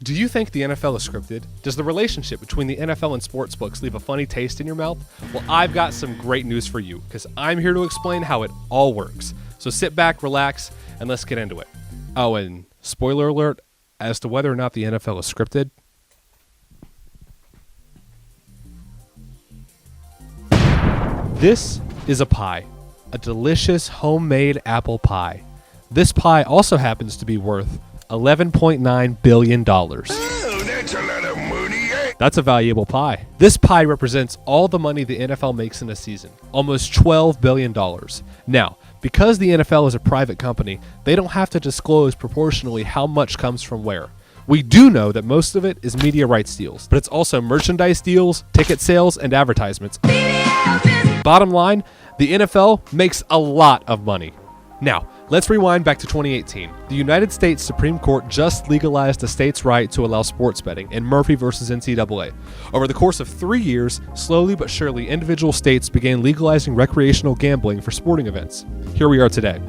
Do you think the NFL is scripted? Does the relationship between the NFL and sportsbooks leave a funny taste in your mouth? Well, I've got some great news for you, because I'm here to explain how it all works. So sit back, relax, and let's get into it. Oh, and spoiler alert, as to whether or not the NFL is scripted. This is a pie, a delicious homemade apple pie. This pie also happens to be worth $11.9 billion. Oh, that's a lot of money, eh? That's a valuable pie. This pie represents all the money the NFL makes in a season, almost $12 billion. Now, because the NFL is a private company, they don't have to disclose proportionally how much comes from where. We do know that most of it is media rights deals, but it's also merchandise deals, ticket sales, and advertisements. Bottom line, the NFL makes a lot of money. Now, let's rewind back to 2018. The United States Supreme Court just legalized a state's right to allow sports betting in Murphy versus NCAA. Over the course of 3 years, slowly but surely, individual states began legalizing recreational gambling for sporting events. Here we are today.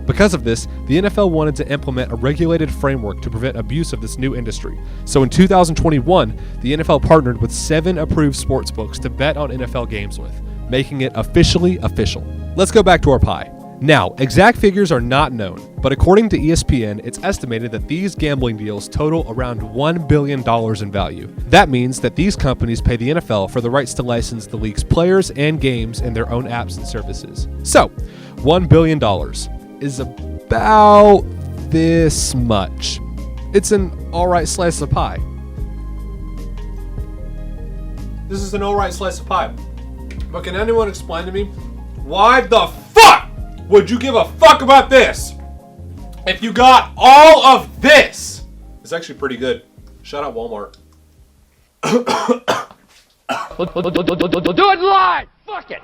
Because of this, the NFL wanted to implement a regulated framework to prevent abuse of this new industry. So in 2021, the NFL partnered with 7 approved sportsbooks to bet on NFL games with, making it officially official. Let's go back to our pie. Now, exact figures are not known, but according to ESPN, it's estimated that these gambling deals total around $1 billion in value. That means that these companies pay the NFL for the rights to license the league's players and games in their own apps and services. So, $1 billion is about this much. It's an alright slice of pie. This is an alright slice of pie. But can anyone explain to me why the fuck would you give a fuck about this if you got all of this? It's actually pretty good. Shout out Walmart. Do it live! Fuck it!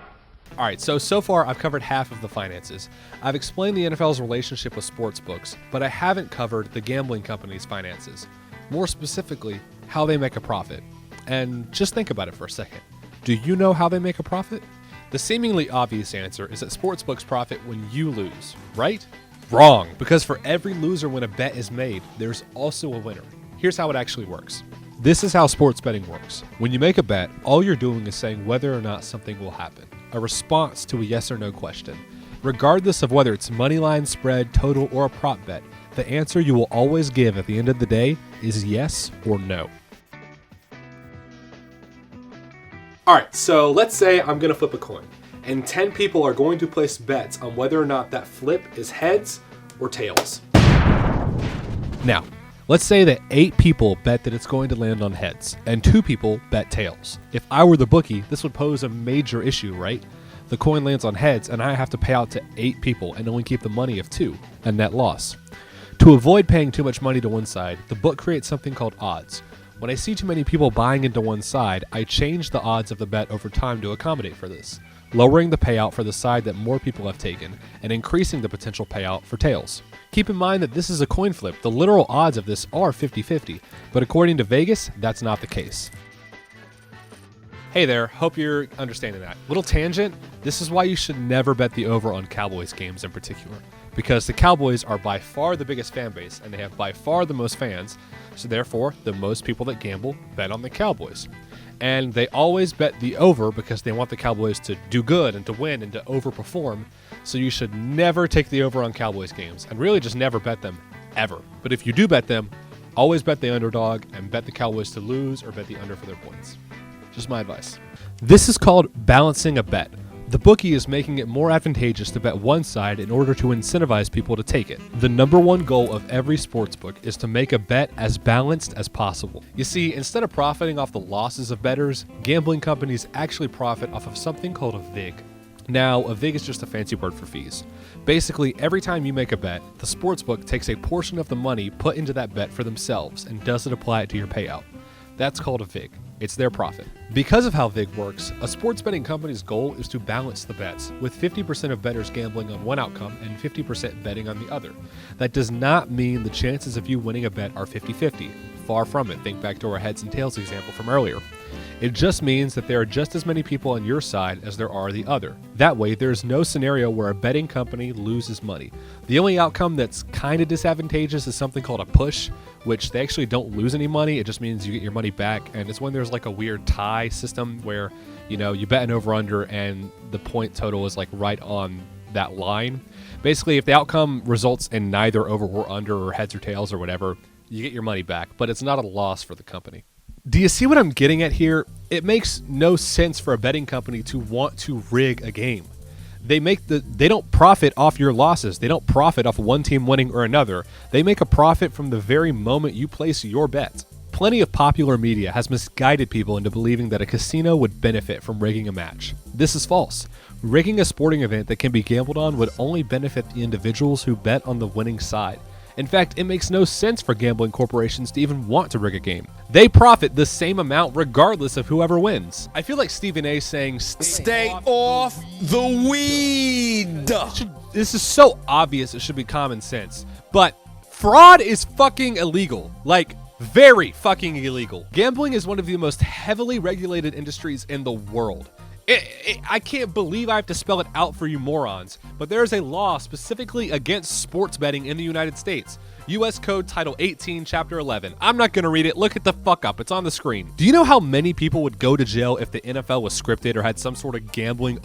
Alright, so far I've covered half of the finances. I've explained the NFL's relationship with sportsbooks, but I haven't covered the gambling company's finances. More specifically, how they make a profit. And just think about it for a second. Do you know how they make a profit? The seemingly obvious answer is that sportsbooks profit when you lose, right? Wrong, because for every loser when a bet is made, there's also a winner. Here's how it actually works. This is how sports betting works. When you make a bet, all you're doing is saying whether or not something will happen, a response to a yes or no question. Regardless of whether it's money line, spread, total, or a prop bet, the answer you will always give at the end of the day is yes or no. Alright, so let's say I'm going to flip a coin, and 10 people are going to place bets on whether or not that flip is heads or tails. Now, let's say that 8 people bet that it's going to land on heads, and 2 people bet tails. If I were the bookie, this would pose a major issue, right? The coin lands on heads, and I have to pay out to 8 people and only keep the money of 2, a net loss. To avoid paying too much money to one side, the book creates something called odds. When I see too many people buying into one side, I change the odds of the bet over time to accommodate for this, lowering the payout for the side that more people have taken and increasing the potential payout for tails. Keep in mind that this is a coin flip. The literal odds of this are 50-50, but according to Vegas, that's not the case. Hey there, hope you're understanding that. Little tangent, this is why you should never bet the over on Cowboys games in particular, because the Cowboys are by far the biggest fan base and they have by far the most fans, so therefore the most people that gamble bet on the Cowboys. And they always bet the over because they want the Cowboys to do good and to win and to overperform, so you should never take the over on Cowboys games and really just never bet them ever. But if you do bet them, always bet the underdog and bet the Cowboys to lose or bet the under for their points. Just my advice. This is called balancing a bet. The bookie is making it more advantageous to bet one side in order to incentivize people to take it. The number one goal of every sportsbook is to make a bet as balanced as possible. You see, instead of profiting off the losses of bettors, gambling companies actually profit off of something called a VIG. Now, a VIG is just a fancy word for fees. Basically, every time you make a bet, the sportsbook takes a portion of the money put into that bet for themselves and doesn't apply it to your payout. That's called a VIG. It's their profit. Because of how VIG works, a sports betting company's goal is to balance the bets, with 50% of bettors gambling on one outcome and 50% betting on the other. That does not mean the chances of you winning a bet are 50-50. Far from it. Think back to our heads and tails example from earlier. It just means that there are just as many people on your side as there are the other. That way, there's no scenario where a betting company loses money. The only outcome that's kind of disadvantageous is something called a push, which they actually don't lose any money. It just means you get your money back, and it's when there's like a weird tie system where, you know, you bet an over-under and the point total is like right on that line. Basically, if the outcome results in neither over or under or heads or tails or whatever, you get your money back, but it's not a loss for the company. Do you see what I'm getting at here? It makes no sense for a betting company to want to rig a game. They don't profit off your losses. They don't profit off one team winning or another. They make a profit from the very moment you place your bet. Plenty of popular media has misguided people into believing that a casino would benefit from rigging a match. This is false. Rigging a sporting event that can be gambled on would only benefit the individuals who bet on the winning side. In fact, it makes no sense for gambling corporations to even want to rig a game. They profit the same amount regardless of whoever wins. I feel like Stephen A saying, Stay off the weed. This is so obvious it should be common sense. But fraud is fucking illegal. Like, very fucking illegal. Gambling is one of the most heavily regulated industries in the world. I can't believe I have to spell it out for you morons, but there is a law specifically against sports betting in the United States. U.S. Code Title 18, Chapter 11. I'm not going to read it. Look it the fuck up. It's on the screen. Do you know how many people would go to jail if the NFL was scripted or had some sort of gambling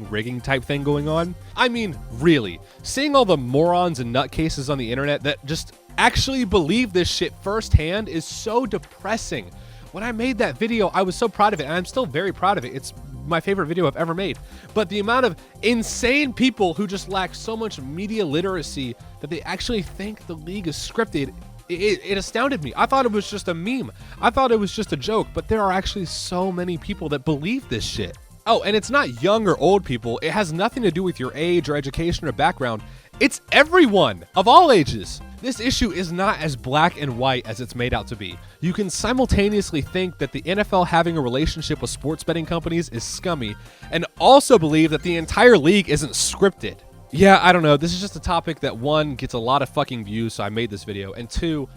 rigging type thing going on? I mean, really. Seeing all the morons and nutcases on the internet that just actually believe this shit firsthand is so depressing. When I made that video, I was so proud of it, and I'm still very proud of it. It's my favorite video I've ever made. But the amount of insane people who just lack so much media literacy that they actually think the league is scripted, it astounded me. I thought it was just a meme. I thought it was just a joke, but there are actually so many people that believe this shit. Oh, and it's not young or old people. It has nothing to do with your age or education or background. It's everyone of all ages. This issue is not as black and white as it's made out to be. You can simultaneously think that the NFL having a relationship with sports betting companies is scummy, and also believe that the entire league isn't scripted. Yeah, I don't know. This is just a topic that, one, gets a lot of fucking views, so I made this video, and two,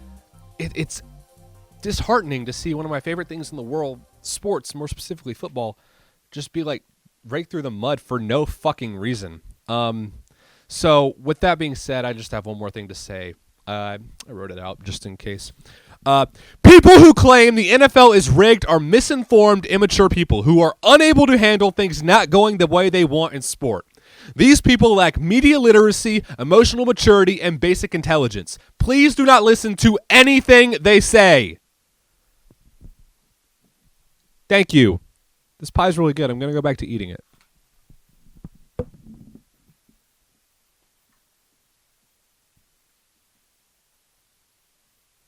it's disheartening to see one of my favorite things in the world, sports, more specifically football, just be like raked through the mud for no fucking reason. So with that being said, I just have one more thing to say. I wrote it out just in case. People who claim the NFL is rigged are misinformed, immature people who are unable to handle things not going the way they want in sport. These people lack media literacy, emotional maturity, and basic intelligence. Please do not listen to anything they say. Thank you. This pie's really good. I'm going to go back to eating it.